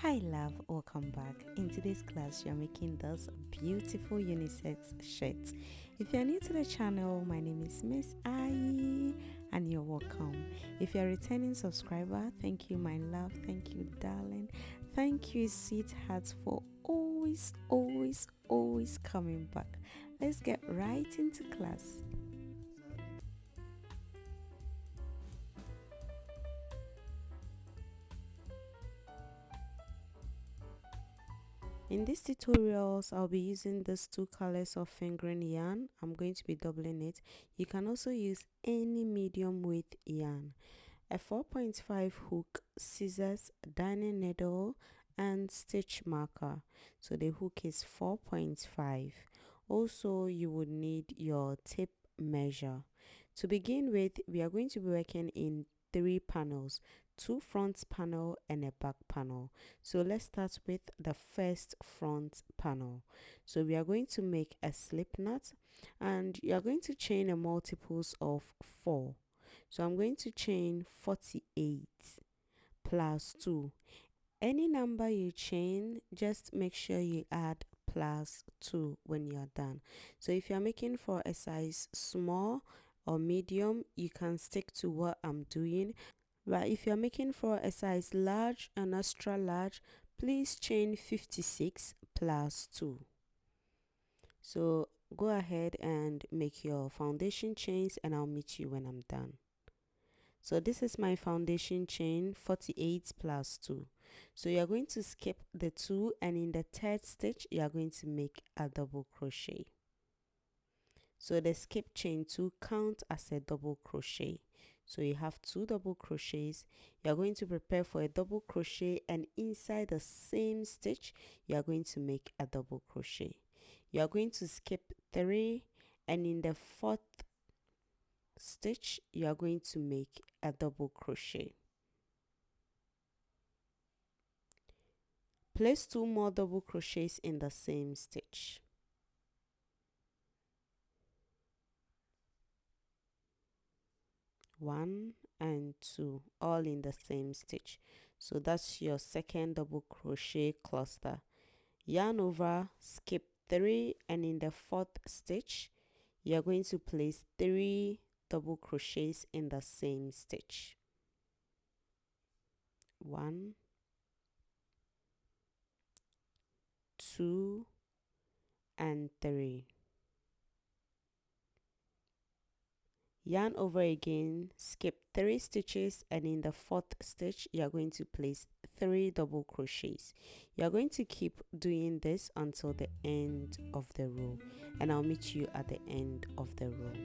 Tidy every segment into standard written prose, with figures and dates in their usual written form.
Hi love, welcome back. In today's class you're making this beautiful unisex shirt. If you're new to the channel, my name is Miss Ai and you're welcome. If you're a returning subscriber, thank you my love, thank you darling, thank you sweetheart for always coming back. Let's get right into class. In these tutorials, I'll be using these two colors of fingering yarn. I'm going to be doubling it. You can also use any medium width yarn. A 4.5 hook, scissors, darning needle, and stitch marker. So the hook is 4.5. Also, you would need your tape measure. To begin with, we are going to be working in 3 panels. 2 front panel and a back panel. So let's start with the first front panel. So we are going to make a slip knot and you are going to chain a multiples of 4. So I'm going to chain 48 plus 2. Any number you chain, just make sure you add plus 2 when you're done. So if you're making for a size small or medium, you can stick to what I'm doing. But if you're making for a size large and extra large, please chain 56 plus 2. So go ahead and make your foundation chains and I'll meet you when I'm done. So this is my foundation chain, 48 plus 2. So you're going to skip the 2 and in the third stitch, you're going to make a double crochet. So the skip chain 2 count as a double crochet. So you have 2 double crochets. You're going to prepare for a double crochet and inside the same stitch, you're going to make a double crochet. You're going to skip 3 and in the 4th stitch, you are going to make a double crochet. Place 2 more double crochets in the same stitch. One and 2, all in the same stitch. So that's your second double crochet cluster. Yarn over, skip 3 and in the 4th stitch, you are going to place 3 double crochets in the same stitch. 1, 2 and 3. Yarn over again, skip 3 stitches and in the 4th stitch you are going to place 3 double crochets. You are going to keep doing this until the end of the row and I'll meet you at the end of the row.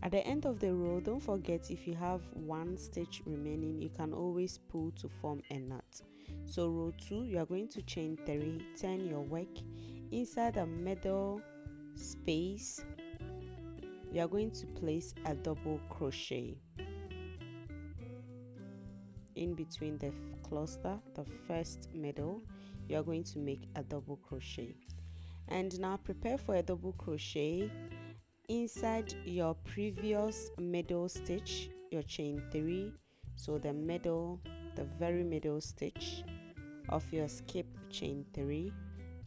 At the end of the row, don't forget if you have 1 stitch remaining, you can always pull to form a knot. So row 2, you are going to chain 3, turn your work. Inside the middle space, you are going to place a double crochet. In between the cluster, the first middle, you are going to make a double crochet. And now prepare for a double crochet. Inside your previous middle stitch, your chain 3, so the very middle stitch of your skip chain 3,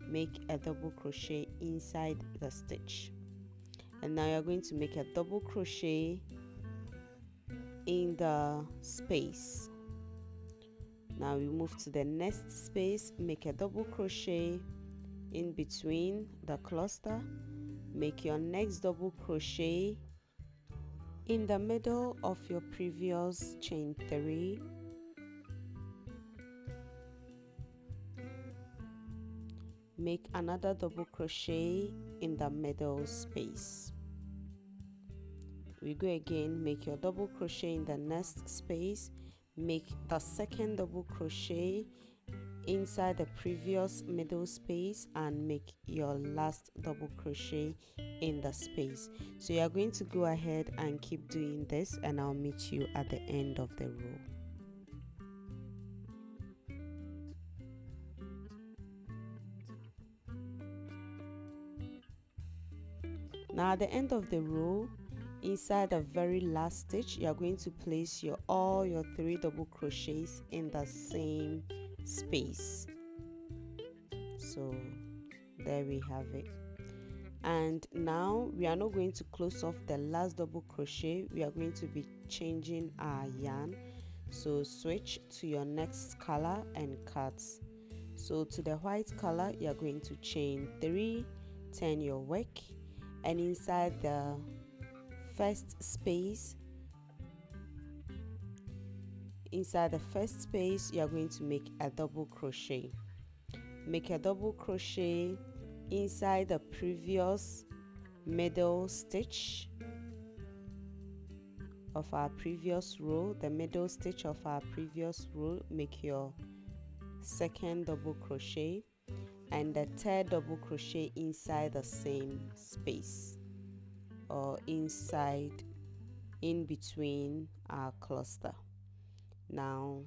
make a double crochet inside the stitch. And now you're going to make a double crochet in the space. Now we move to the next space, make a double crochet in between the cluster. Make your next double crochet in the middle of your previous chain 3. Make another double crochet in the middle space. We go again, make your double crochet in the next space, make the second double crochet inside the previous middle space and make your last double crochet in the space. So you are going to go ahead and keep doing this and I'll meet you at the end of the row. Now at the end of the row, inside the very last stitch, you are going to place all your 3 double crochets in the same space. So there we have it. And now we are not going to close off the last double crochet. We are going to be changing our yarn. So switch to your next color and cut. So to the white color, you are going to chain 3, turn your work, and inside the first space, you are going to make a double crochet. Make a double crochet inside the previous middle stitch of our previous row. The middle stitch of our previous row, make your second double crochet, and the third double crochet inside the same space, or inside in between our cluster. Now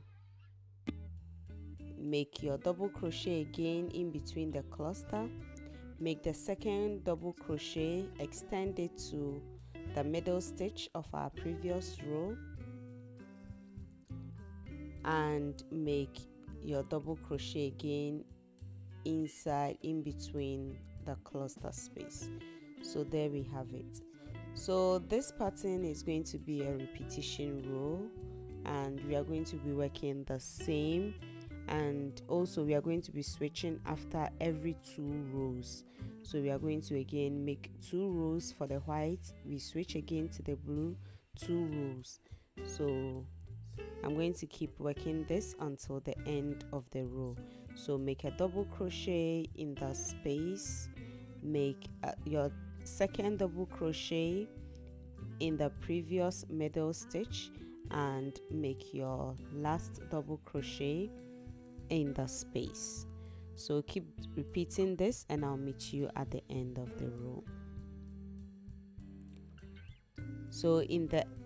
make your double crochet again in between the cluster. Make the second double crochet, extend it to the middle stitch of our previous row, and make your double crochet again inside in between the cluster space. So there we have it. So this pattern is going to be a repetition row, and we are going to be working the same, and also we are going to be switching after every 2 rows. So we are going to again make 2 rows for the white, we switch again to the blue, 2 rows. So I'm going to keep working this until the end of the row. So make a double crochet in the space, make your second double crochet in the previous middle stitch, and make your last double crochet in the space. So keep repeating this, and I'll meet you at the end of the row. So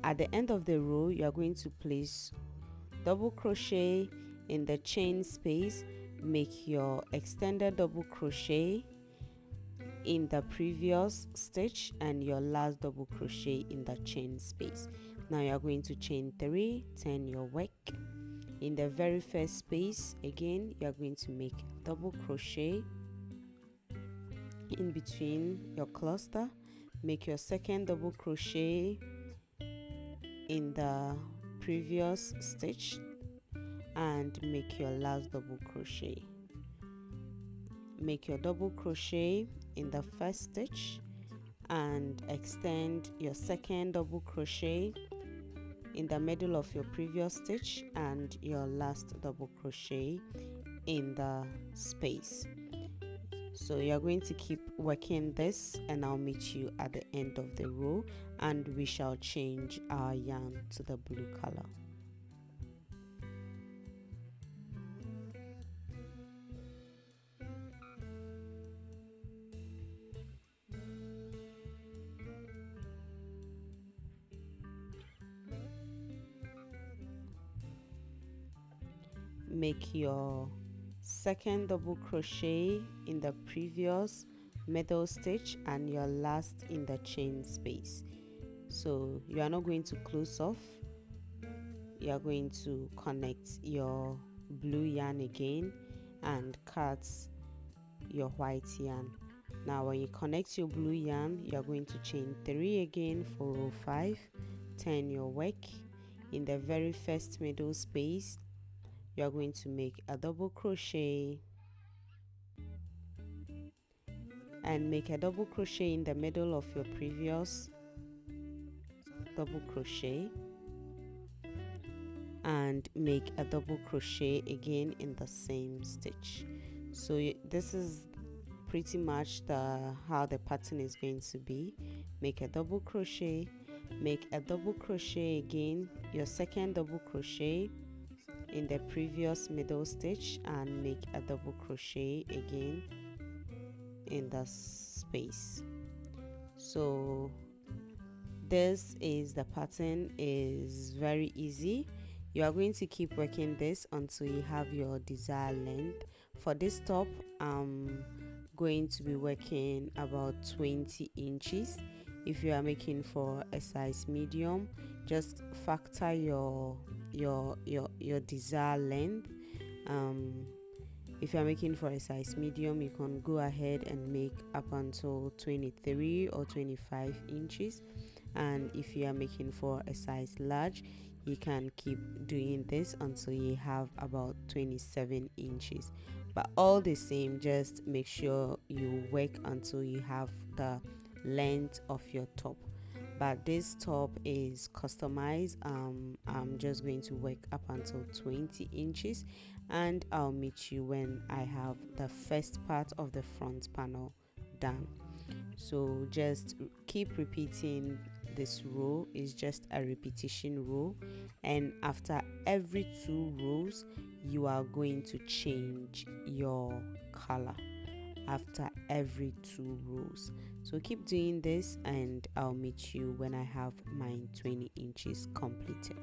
at the end of the row, you are going to place double crochet in the chain space, make your extended double crochet in the previous stitch, and your last double crochet in the chain space. Now you are going to chain 3, turn your work. In the very first space, again you are going to make double crochet in between your cluster, make your second double crochet in the previous stitch, and make your last double crochet. Make your double crochet in the first stitch and extend your second double crochet in the middle of your previous stitch and your last double crochet in the space. So you're going to keep working this, and I'll meet you at the end of the row, and we shall change our yarn to the blue color. Make your second double crochet in the previous middle stitch and your last in the chain space. So you are not going to close off, you are going to connect your blue yarn again and cut your white yarn. Now when you connect your blue yarn, you are going to chain 3 again for row 5, turn your work. In the very first middle space, you are going to make a double crochet and make a double crochet in the middle of your previous double crochet, and make a double crochet again in the same stitch. So this is pretty much how the pattern is going to be. Make a double crochet, make a double crochet again, your second double crochet in the previous middle stitch, and make a double crochet again in the space. So this is the pattern, is very easy. You are going to keep working this until you have your desired length. For this top, I'm going to be working about 20 inches. If you are making for a size medium, just factor your desired length. If you're making for a size medium, you can go ahead and make up until 23 or 25 inches. And if you are making for a size large, you can keep doing this until you have about 27 inches. But all the same, just make sure you work until you have the length of your top. But this top is customized. I'm just going to work up until 20 inches, and I'll meet you when I have the first part of the front panel done. So just keep repeating this row. Is just a repetition row, and after every 2 rows you are going to change your color after every 2 rows. So keep doing this, and I'll meet you when I have mine 20 inches completed.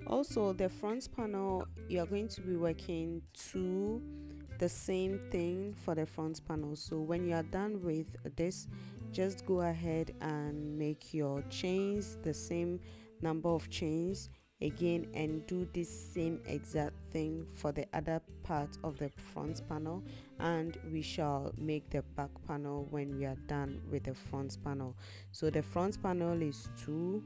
Also, the front panel, you're going to be working the same thing for the front panel. So when you are done with this, just go ahead and make your chains, the same number of chains again, and do this same exact thing for the other part of the front panel, and we shall make the back panel when we are done with the front panel. So the front panel is 2.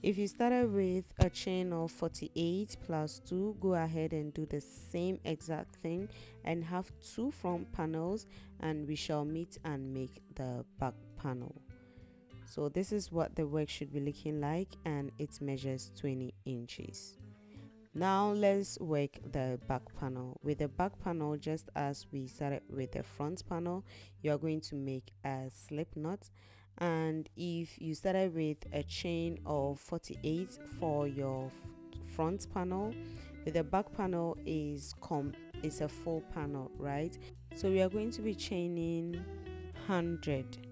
If you started with a chain of 48 plus 2, go ahead and do the same exact thing and have 2 front panels, and we shall meet and make the back panel. So this is what the work should be looking like, and it measures 20 inches. Now let's work the back panel. With the back panel, just as we started with the front panel, you are going to make a slip knot. And if you started with a chain of 48 for your front panel, with the back panel is a full panel, right? So we are going to be chaining 100.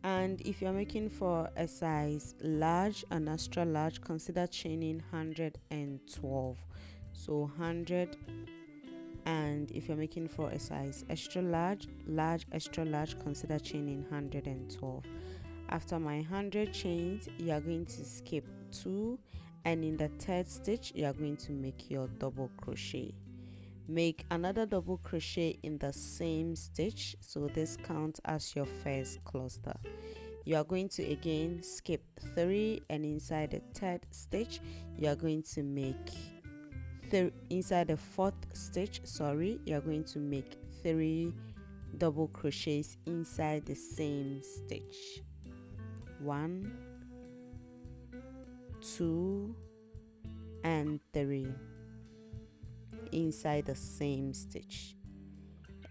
And if you're making for a size large and extra large, consider chaining 112. So 100. And if you're making for a size extra large, extra large, consider chaining 112. After my 100 chains, you are going to skip 2, and in the 3rd stitch you are going to make your double crochet. Make another double crochet in the same stitch, so this counts as your first cluster. You are going to again skip 3, and inside the 3rd stitch you are going to make inside the 4th stitch, you are going to make 3 double crochets inside the same stitch. 1, 2, and 3 inside the same stitch.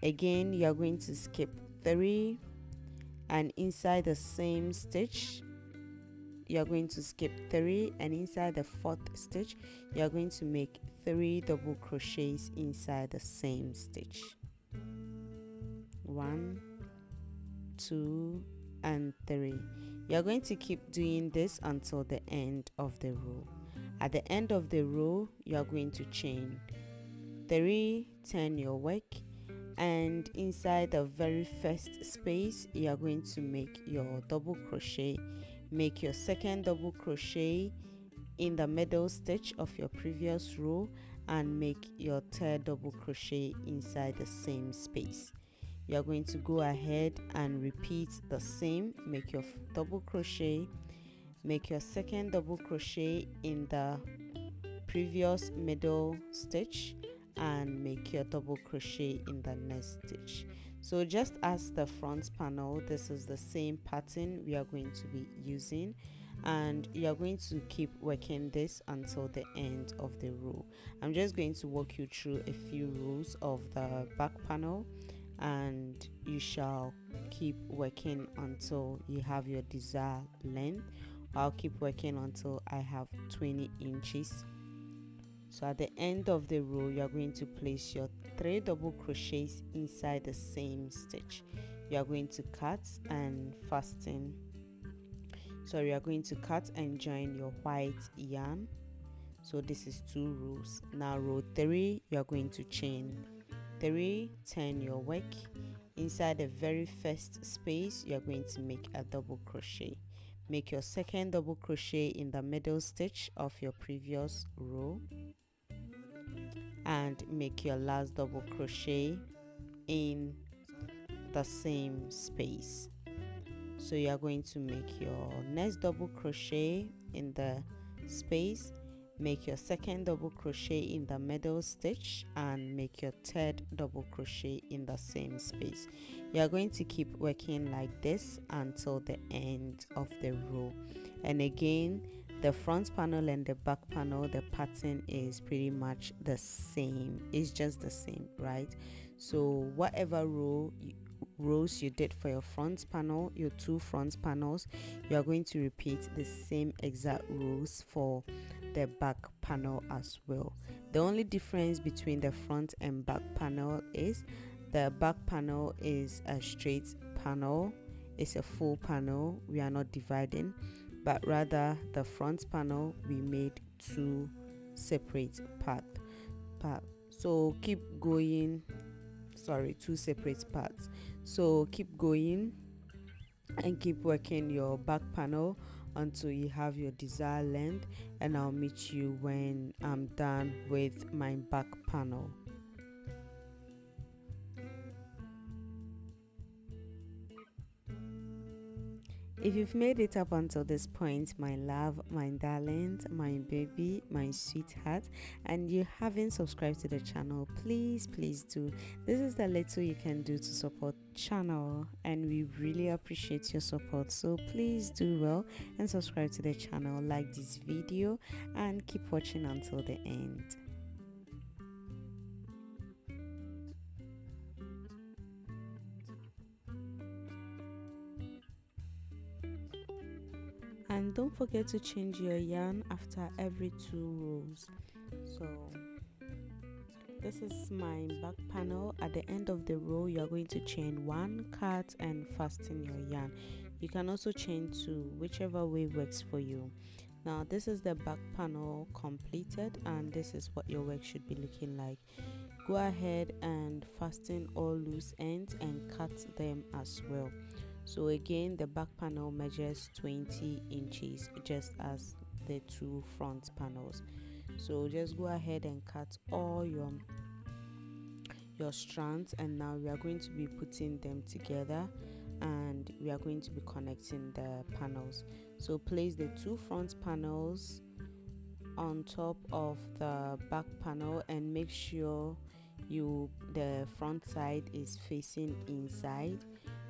Again, you are going to skip 3, and inside the same stitch you are going to skip 3, and inside the 4th stitch you are going to make 3 double crochets inside the same stitch. 1, 2, and 3. You are going to keep doing this until the end of the row. At the end of the row, you are going to chain 3, turn your work, and inside the very first space you are going to make your double crochet. Make your second double crochet in the middle stitch of your previous row, and make your 3rd double crochet inside the same space. You are going to go ahead and repeat the same. Make your double crochet, make your second double crochet in the previous middle stitch, and make your double crochet in the next stitch. So just as the front panel, this is the same pattern we are going to be using, and you are going to keep working this until the end of the row. I'm just going to walk you through a few rows of the back panel, and you shall keep working until you have your desired length. I'll keep working until I have 20 inches. So at the end of the row, you are going to place your 3 double crochets inside the same stitch. You are going to cut and fasten So you are going to cut and join your white yarn. So this is 2 rows. Now row 3, you are going to chain 3, turn your work. Inside the very first space, you are going to make a double crochet. Make your second double crochet in the middle stitch of your previous row and make your last double crochet in the same space. So you are going to make your next double crochet in the space, make your second double crochet in the middle stitch and make your third double crochet in the same space. You are going to keep working like this until the end of the row. And again, the front panel and the back panel, the pattern is pretty much the same. It's just the same, right? So whatever rows you did for your front panel, your 2 front panels, you are going to repeat the same exact rows for the back panel as well. The only difference between the front and back panel is the back panel is a straight panel, it's a full panel, we are not dividing, but rather the front panel we made 2 separate parts. So keep going, 2 separate parts. So keep going and keep working your back panel until you have your desired length, and I'll meet you when I'm done with my back panel. If you've made it up until this point, my love, my darlings, my baby, my sweetheart, and you haven't subscribed to the channel, please do. This is the little you can do to support channel, and we really appreciate your support. So please do well and subscribe to the channel, like this video, and keep watching until the end. And don't forget to change your yarn after every 2 rows. So this is my back panel. At the end of the row, you are going to chain 1, cut and fasten your yarn. You can also chain 2, whichever way works for you. Now this is the back panel completed, and this is what your work should be looking like. Go ahead and fasten all loose ends and cut them as well. So again, the back panel measures 20 inches just as the 2 front panels. So just go ahead and cut all your strands, and now we are going to be putting them together and we are going to be connecting the panels. So place the 2 front panels on top of the back panel and make sure the front side is facing inside,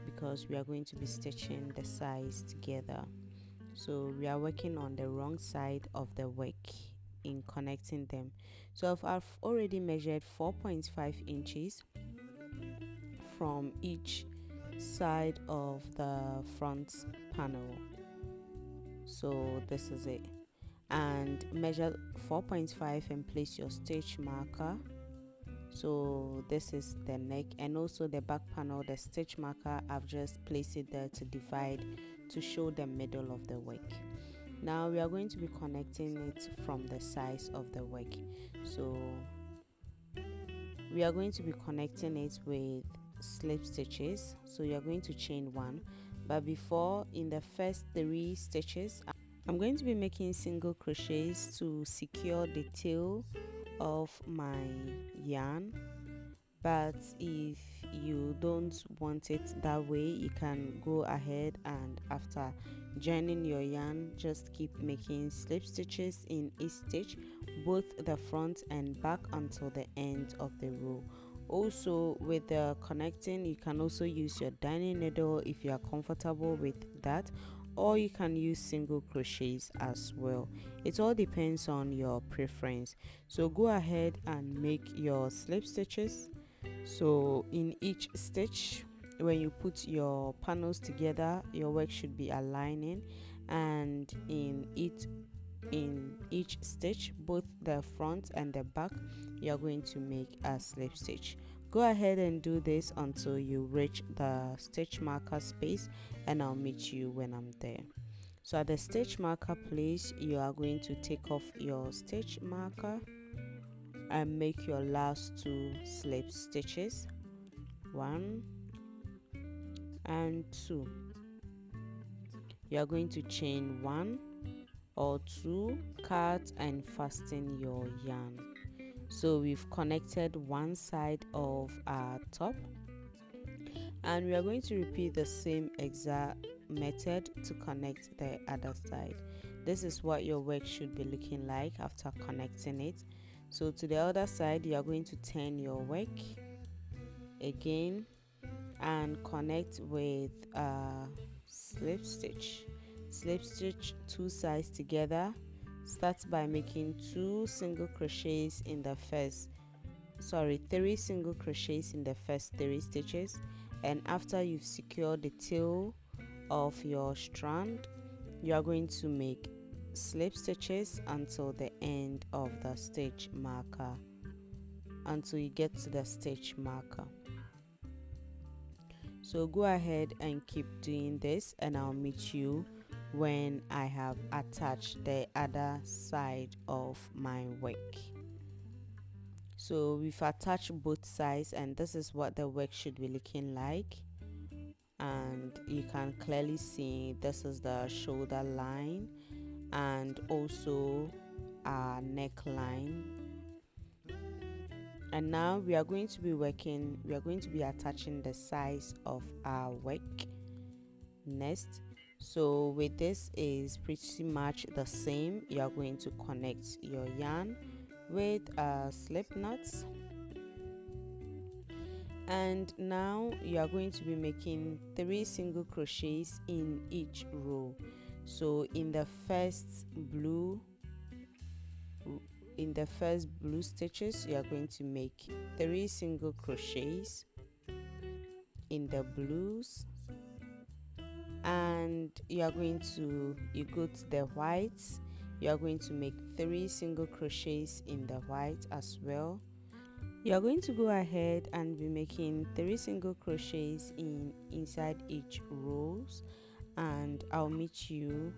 because we are going to be stitching the sides together. So we are working on the wrong side of the work in connecting them. So I've already measured 4.5 inches from each side of the front panel. So this is it, and measure 4.5 and place your stitch marker. So this is the neck, and also the back panel, the stitch marker, I've just placed it there to divide, to show the middle of the work. Now we are going to be connecting it from the size of the work. So we are going to be connecting it with slip stitches. So you're going to chain 1, but before, in the first 3 stitches, I'm going to be making single crochets to secure the tail of my yarn. But if you don't want it that way, you can go ahead and after joining your yarn, just keep making slip stitches in each stitch, both the front and back, until the end of the row. Also, with the connecting, you can also use your darning needle if you are comfortable with that, or you can use single crochets as well. It all depends on your preference. So go ahead and make your slip stitches. So in each stitch, when you put your panels together, your work should be aligning, and in each stitch, both the front and the back, you are going to make a slip stitch. Go ahead and do this until you reach the stitch marker space, and I'll meet you when I'm there. So at the stitch marker place, you are going to take off your stitch marker and make your last 2 slip stitches, 1 and 2. You are going to chain 1 or 2, cut and fasten your yarn. So we've connected one side of our top, and we are going to repeat the same exact method to connect the other side. This is what your work should be looking like after connecting it. So to the other side, you are going to turn your work again and connect with a slip stitch. Slip stitch 2 sides together. Start by making 3 single crochets in the first 3 stitches, and after you've secured the tail of your strand, you are going to make slip stitches until the end of the stitch marker, until you get to the stitch marker. So go ahead and keep doing this, and I'll meet you when I have attached the other side of my work. So we've attached both sides, and this is what the work should be looking like. And you can clearly see this is the shoulder line and also our neckline. And now we are going to be attaching the size of our work next. So with this is pretty much the same. You are going to connect your yarn with slip knots, and now you are going to be making 3 single crochets in each row. So in the first blue stitches, you are going to make 3 single crochets in the blues, and you go to the whites. You are going to make 3 single crochets in the white as well. You are going to go ahead and be making 3 single crochets inside each rows, and I'll meet you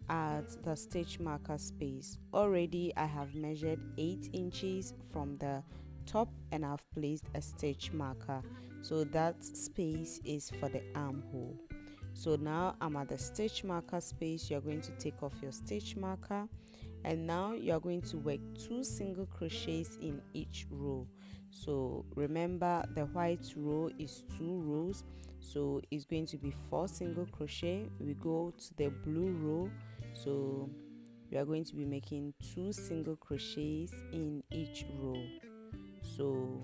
at the stitch marker space. Already I have measured 8 inches from the top and I've placed a stitch marker, so that space is for the armhole. So now I'm at the stitch marker space. You're going to take off your stitch marker, and now you're going to work 2 single crochets in each row. So remember, the white row is 2 rows, so it's going to be 4 single crochet. We go to the blue row, so we are going to be making 2 single crochets in each row. So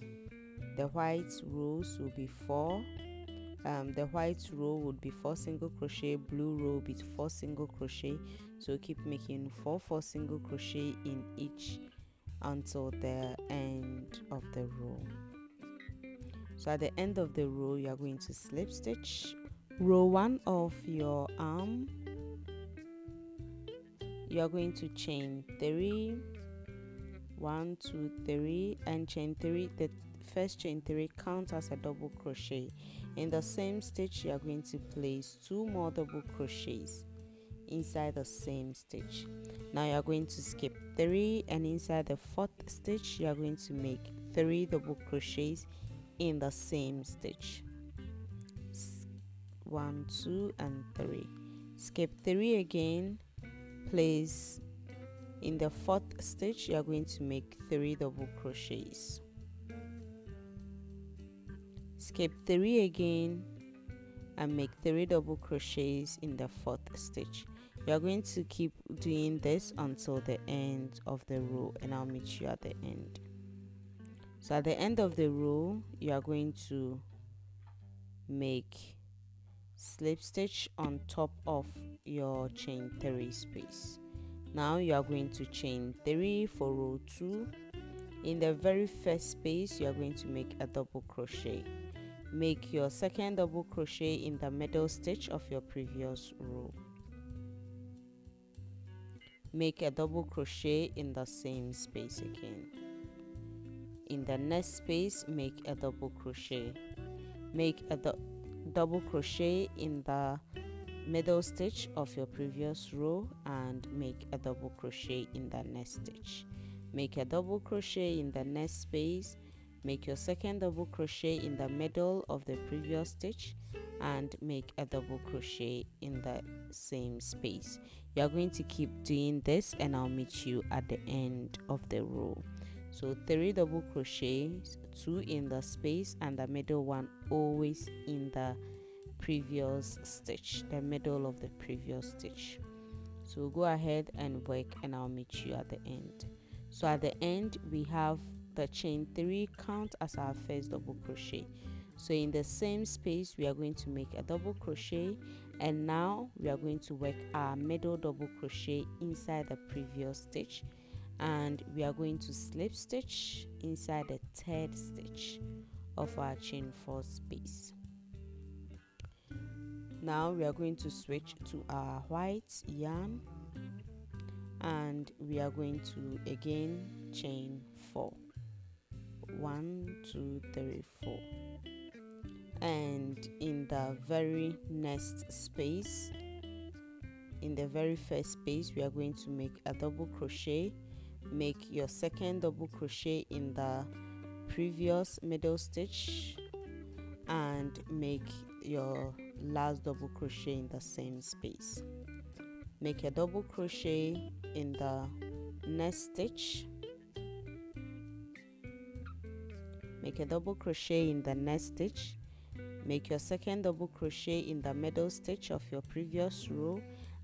the white rows will be 4. The white row would be 4 single crochet, blue row would be 4 single crochet. So keep making 4 single crochet in each until the end of the row. So at the end of the row, you are going to slip stitch row 1 of your arm. You are going to chain 3, 1, 2, 3, and chain 3. The first chain 3 counts as a double crochet. In the same stitch, you are going to place 2 more double crochets inside the same stitch. Now you are going to skip 3, and inside the 4th stitch you are going to make 3 double crochets in the same stitch. 1, 2, and 3. Skip 3 again, place in the 4th stitch you are going to make 3 double crochets. Skip 3 again and make 3 double crochets in the 4th stitch. You are going to keep doing this until the end of the row, and I'll meet you at the end. So at the end of the row, you are going to make slip stitch on top of your chain 3 space. Now you are going to chain 3 for row 2. In the very first space, you are going to make a double crochet. Make your second double crochet in the middle stitch of your previous row. Make a double crochet in the same space again. In the next space, make a double crochet. Make a double crochet in the middle stitch of your previous row and make a double crochet in the next stitch. Make a double crochet in the next space, make your second double crochet in the middle of the previous stitch and make a double crochet in the same space. You are going to keep doing this and I'll meet you at the end of the row. So 3 double crochets, 2 in the space and the middle one always in the previous stitch, the middle of the previous stitch. So go ahead and work and I'll meet you at the end. So at the end we have the chain 3 count as our first double crochet. So in the same space we are going to make a double crochet, and now we are going to work our middle double crochet inside the previous stitch, and we are going to slip stitch inside the 3rd stitch of our chain 4 space. Now we are going to switch to our white yarn and we are going to again chain 4. 1 2 3 4, and in the very next space, in the very first space, we are going to make a double crochet. Make your second double crochet in the previous middle stitch and make your last double crochet in the same space. Make a double crochet in the next stitch, make a double crochet in the next stitch, make your second double crochet in the middle stitch of your previous row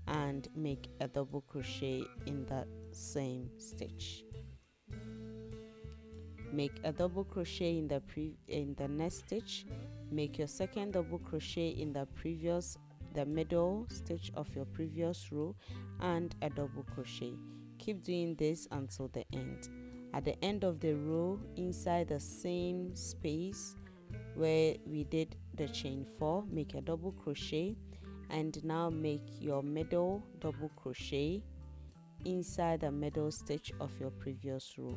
and make a double crochet in the same stitch. Make a double crochet in the next stitch, make your second double crochet in the middle stitch of your previous row and a double crochet. Keep doing this until the end. At the end of the row, inside the same space where we did the chain 4, make a double crochet and now make your middle double crochet inside the middle stitch of your previous row.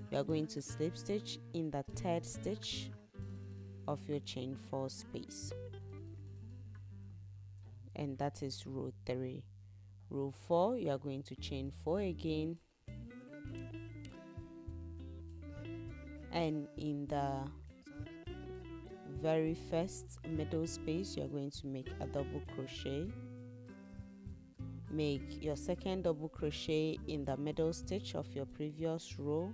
You are going to slip stitch in the 3rd stitch of your chain 4 space, and that is row 3. Row 4, you are going to chain 4 again, and in the very first middle space you are going to make a double crochet. Make your second double crochet in the middle stitch of your previous row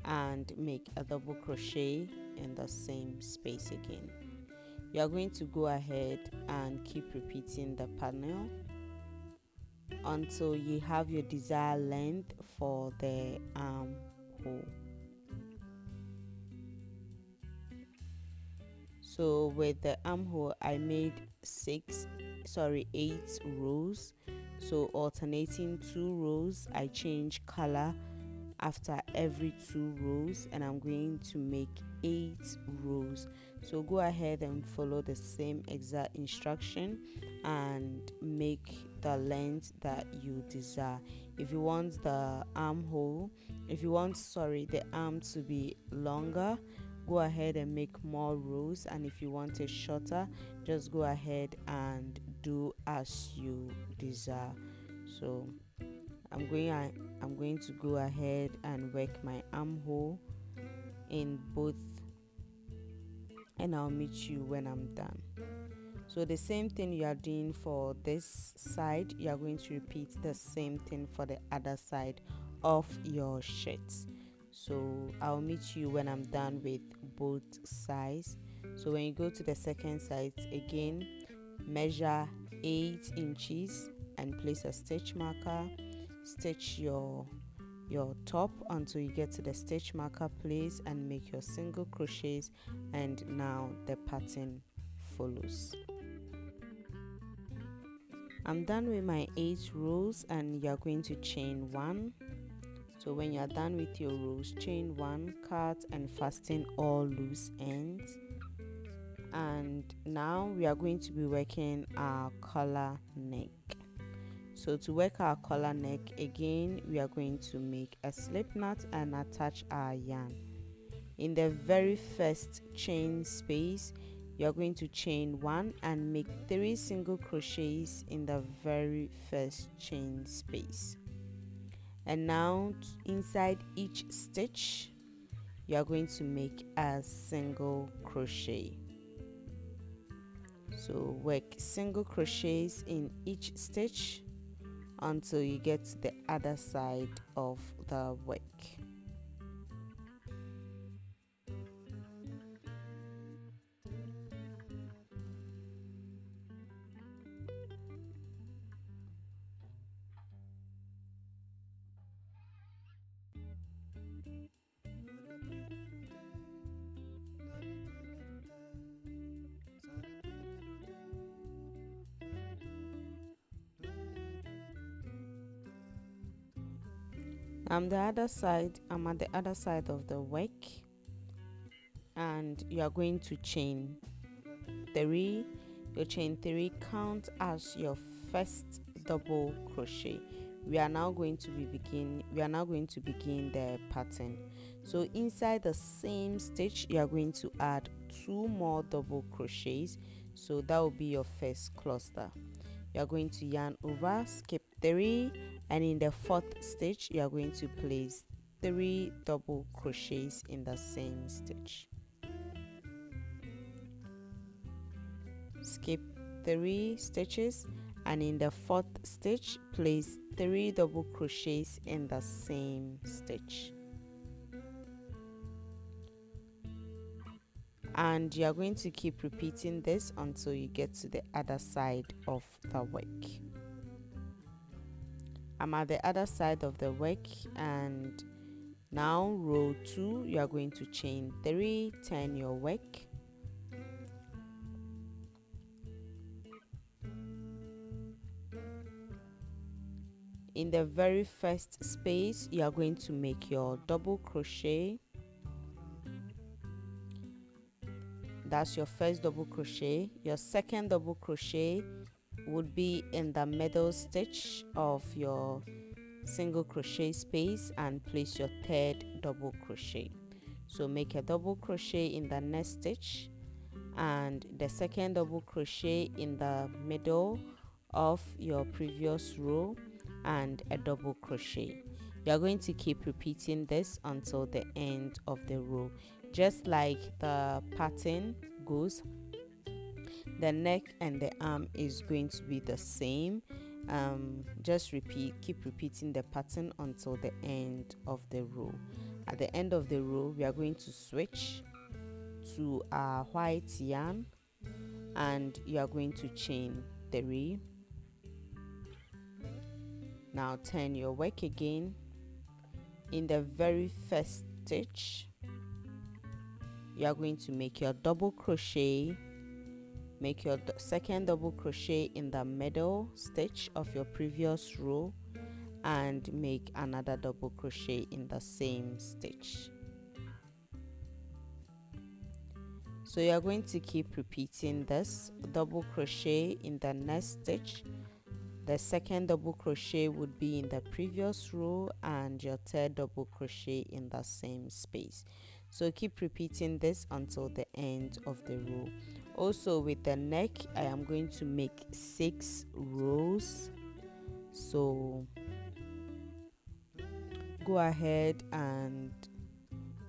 and make a double crochet in the same space again. You are going to go ahead and keep repeating the panel until you have your desired length for the armhole. So with the armhole I made 8 rows. So alternating 2 rows, I change color after every 2 rows and I'm going to make 8 rows. So go ahead and follow the same exact instruction and make the length that you desire. If you want the armhole, the arm to be longer, go ahead and make more rows, and if you want it shorter, just go ahead and do as you desire. So I'm going to go ahead and work my armhole in both and I'll meet you when I'm done. So the same thing you are doing for this side, you are going to repeat the same thing for the other side of your shirt. So I'll meet you when I'm done with both sides. So when you go to the second side again, measure 8 inches and place a stitch marker. Stitch your top until you get to the stitch marker place and make your single crochets, and now the pattern follows. I'm done with my 8 rows and you're going to chain 1. So when you're done with your rows, chain 1, cut and fasten all loose ends. And now we are going to be working our collar neck. So to work our collar neck again, we are going to make a slip knot and attach our yarn. In the very first chain space, you're going to chain 1 and make 3 single crochets in the very first chain space. And now inside each stitch you are going to make a single crochet. So work single crochets in each stitch until you get to the other side of the work. I'm at the other side of the work, and you are going to chain 3. Your chain 3 count as your first double crochet. We are now going to begin the pattern. So inside the same stitch you are going to add 2 more double crochets, so that will be your first cluster. You are going to yarn over, skip 3, and in the 4th stitch you are going to place 3 double crochets in the same stitch. Skip 3 stitches, and in the 4th stitch place 3 double crochets in the same stitch. And you are going to keep repeating this until you get to the other side of the work. I'm at the other side of the work, and now row 2 you are going to chain 3, turn your work. In the very first space you are going to make your double crochet. That's your first double crochet. Your second double crochet would be in the middle stitch of your single crochet space and place your third double crochet. So make a double crochet in the next stitch and the second double crochet in the middle of your previous row and a double crochet. You are going to keep repeating this until the end of the row. Just like the pattern goes, the neck and the arm is going to be the same. Just keep repeating the pattern until the end of the row. At the end of the row we are going to switch to our white yarn, and you are going to chain 3. Now turn your work again. In the very first stitch you are going to make your double crochet, make your second double crochet in the middle stitch of your previous row and make another double crochet in the same stitch. So you are going to keep repeating this. Double crochet in the next stitch, the second double crochet would be in the previous row and your third double crochet in the same space. So keep repeating this until the end of the row. Also with the neck I am going to make 6 rows, so go ahead and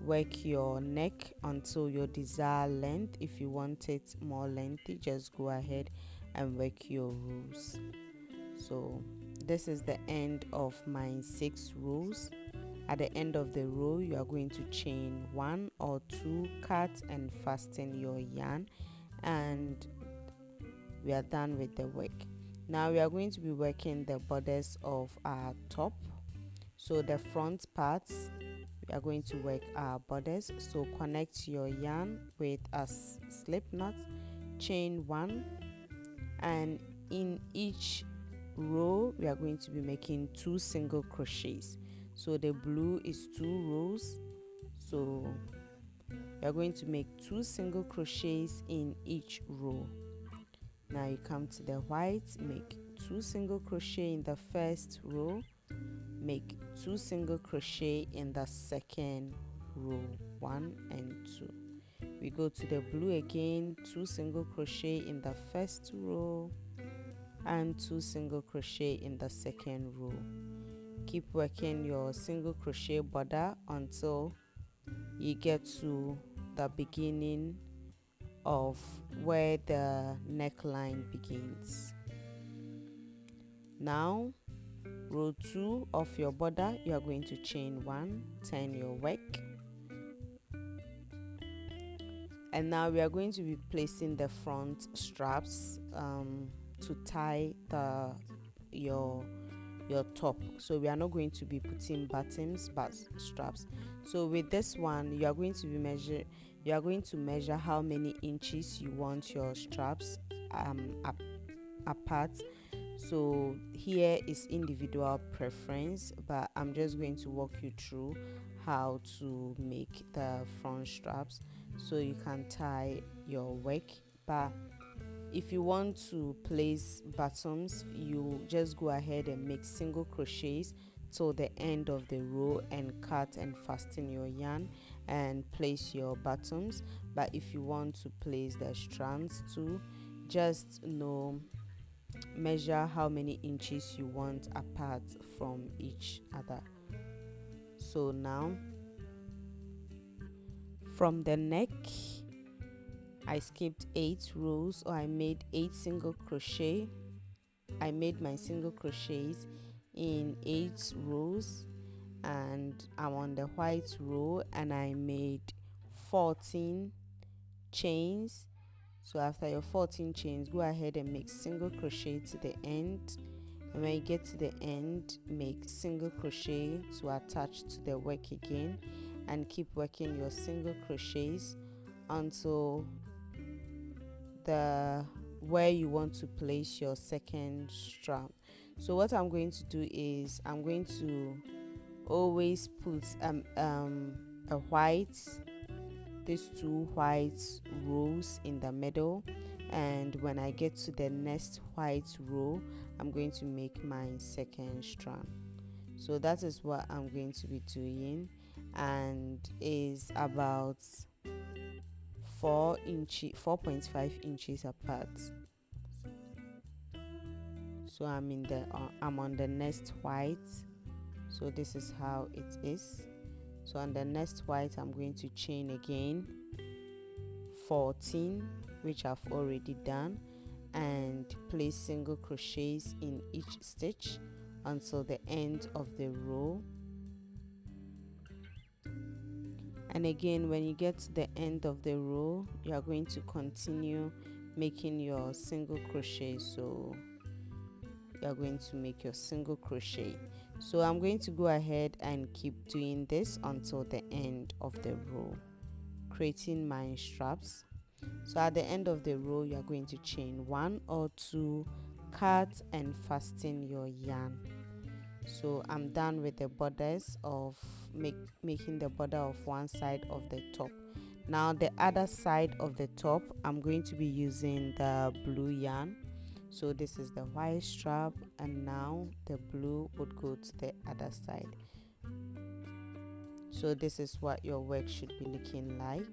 work your neck until your desired length. If you want it more lengthy, just go ahead and work your rows. So this is the end of my 6 rows. At the end of the row you are going to chain 1 or 2, cut and fasten your yarn, and we are done with the work. Now we are going to be working the borders of our top. So the front parts we are going to work our borders. So connect your yarn with a slip knot, chain 1, and in each row we are going to be making 2 single crochets. So the blue is 2 rows, so we are going to make 2 single crochets in each row. Now you come to the white, make 2 single crochet in the first row, make 2 single crochet in the second row, 1 and 2. We go to the blue again, 2 single crochet in the first row and 2 single crochet in the second row. Keep working your single crochet border until you get to the beginning of where the neckline begins. Now, row 2 of your border, you are going to chain 1, turn your work, and now we are going to be placing the front straps to tie your top. So we are not going to be putting buttons but straps. So with this one, you are going to measure how many inches you want your straps apart. So here is individual preference, but I'm just going to walk you through how to make the front straps so you can tie your work. But if you want to place bottoms, you just go ahead and make single crochets till the end of the row and cut and fasten your yarn and place your bottoms. But if you want to place the strands too, just measure how many inches you want apart from each other. So now from the neck, I skipped 8 rows, or I made 8 single crochet. I made my single crochets in 8 rows, and I'm on the white row, and I made 14 chains. So after your 14 chains, go ahead and make single crochet to the end, and when you get to the end, make single crochet to attach to the work again, and keep working your single crochets until where you want to place your second strap. So what I'm going to do is I'm going to always put a white, these 2 white rows in the middle, and when I get to the next white row, I'm going to make my second strand. So that is what I'm going to be doing, and is about 4.5 inches apart. So I'm on the next white. So this is how it is. So on the next white, I'm going to chain again 14, which I've already done, and place single crochets in each stitch until the end of the row. And again, when you get to the end of the row, you are going to continue making your single crochet. So you are going to make your single crochet. So I'm going to go ahead and keep doing this until the end of the row, creating my straps. So at the end of the row, you are going to chain 1 or 2, cut and fasten your yarn. So I'm done with the borders of making the border of one side of the top. Now the other side of the top, I'm going to be using the blue yarn. So this is the white strap, and now the blue would go to the other side. So this is what your work should be looking like.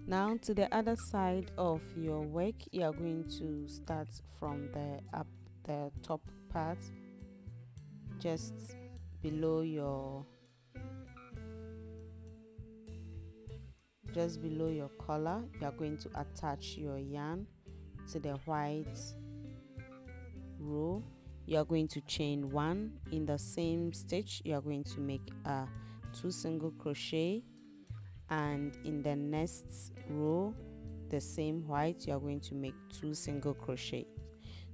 Now to the other side of your work, you are going to start from the top part, just below your collar. You are going to attach your yarn to the white row. You are going to chain 1 in the same stitch. You are going to make 2 single crochet, and in the next row, the same white, you are going to make 2 single crochet.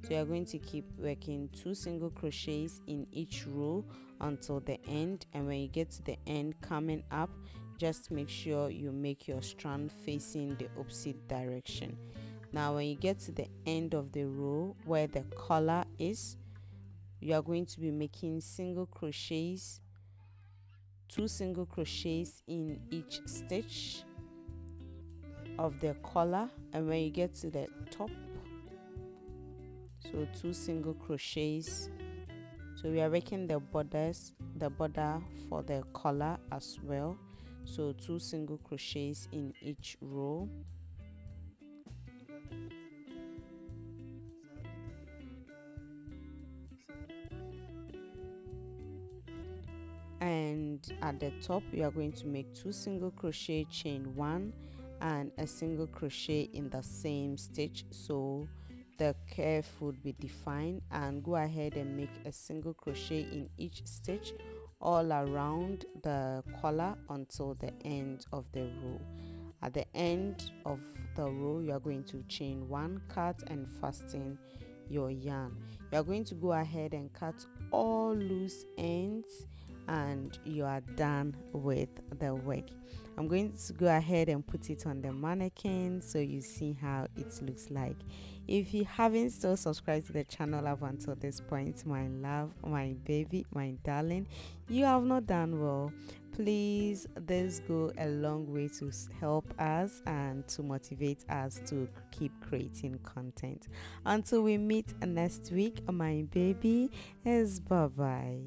So you are going to keep working 2 single crochets in each row until the end, and when you get to the end coming up, just make sure you make your strand facing the opposite direction. Now when you get to the end of the row where the collar is, you are going to be making single crochets, 2 single crochets in each stitch of the collar, and when you get to the top, so So 2 single crochets. So we are making the border for the collar as well. So 2 single crochets in each row. And at the top we are going to make 2 single crochet, chain 1 and a single crochet in the same stitch, so the curve would be defined, and go ahead and make a single crochet in each stitch all around the collar until the end of the row. At the end of the row you are going to chain 1, cut and fasten your yarn. You are going to go ahead and cut all loose ends and you are done with the work. I'm going to go ahead and put it on the mannequin so you see how it looks like. If you haven't still subscribed to the channel up until this point, my love, my baby, my darling, you have not done well. Please, this go a long way to help us and to motivate us to keep creating content. Until we meet next week, my baby is bye bye.